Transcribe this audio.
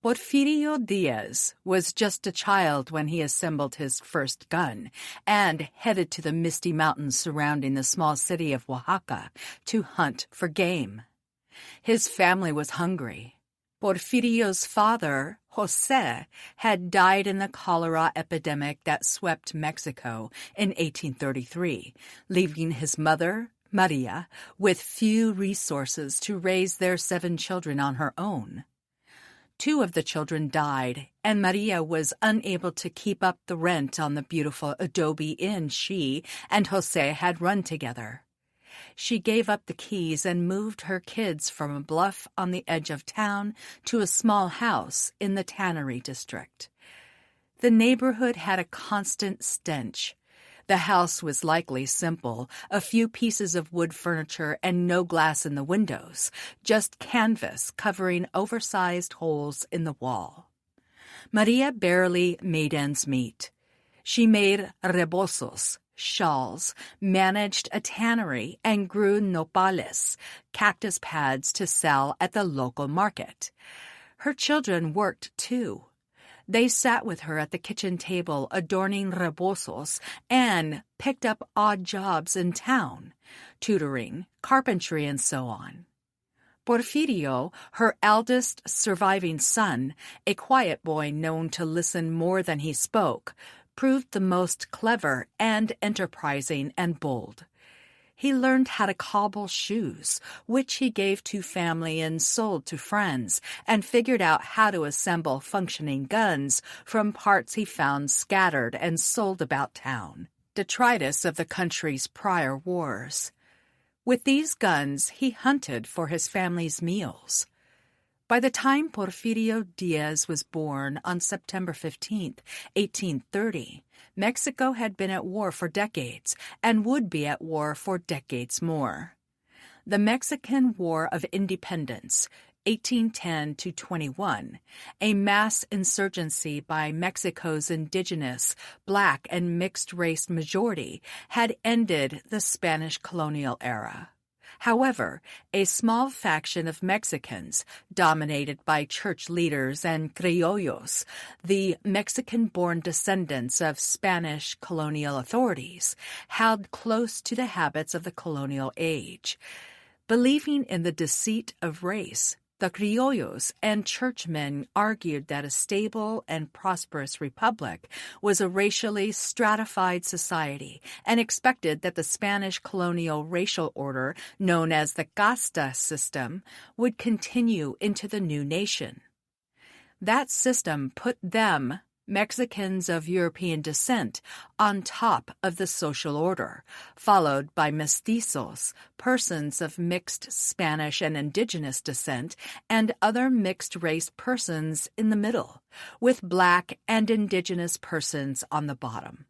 Porfirio Diaz was just a child when he assembled his first gun and headed to the misty mountains surrounding the small city of Oaxaca to hunt for game. His family was hungry. Porfirio's father, José, had died in the cholera epidemic that swept Mexico in 1833, leaving his mother, Maria, with few resources to raise their 7 children on her own. 2 of the children died, and Maria was unable to keep up the rent on the beautiful adobe inn she and José had run together. She gave up the keys and moved her kids from a bluff on the edge of town to a small house in the Tannery district. The neighborhood had a constant stench. The house was likely simple, a few pieces of wood furniture and no glass in the windows, just canvas covering oversized holes in the wall. Maria barely made ends meet. She made rebozos, shawls, managed a tannery, and grew nopales, cactus pads to sell at the local market. Her children worked too. They sat with her at the kitchen table adorning rebozos and picked up odd jobs in town, tutoring, carpentry, and so on. Porfirio, her eldest surviving son, a quiet boy known to listen more than he spoke, proved the most clever and enterprising and bold. He learned how to cobble shoes, which he gave to family and sold to friends, and figured out how to assemble functioning guns from parts he found scattered and sold about town, detritus of the country's prior wars. With these guns, he hunted for his family's meals. By the time Porfirio Diaz was born on September 15, 1830, Mexico had been at war for decades and would be at war for decades more. The Mexican War of Independence, 1810-21, a mass insurgency by Mexico's indigenous, black, and mixed-race majority, had ended the Spanish colonial era. However, a small faction of Mexicans, dominated by church leaders and criollos, the Mexican-born descendants of Spanish colonial authorities, held close to the habits of the colonial age. Believing in the deceit of race, the criollos and churchmen argued that a stable and prosperous republic was a racially stratified society and expected that the Spanish colonial racial order, known as the casta system, would continue into the new nation. That system put them, Mexicans of European descent, on top of the social order, followed by mestizos, persons of mixed Spanish and indigenous descent, and other mixed-race persons in the middle, with black and indigenous persons on the bottom.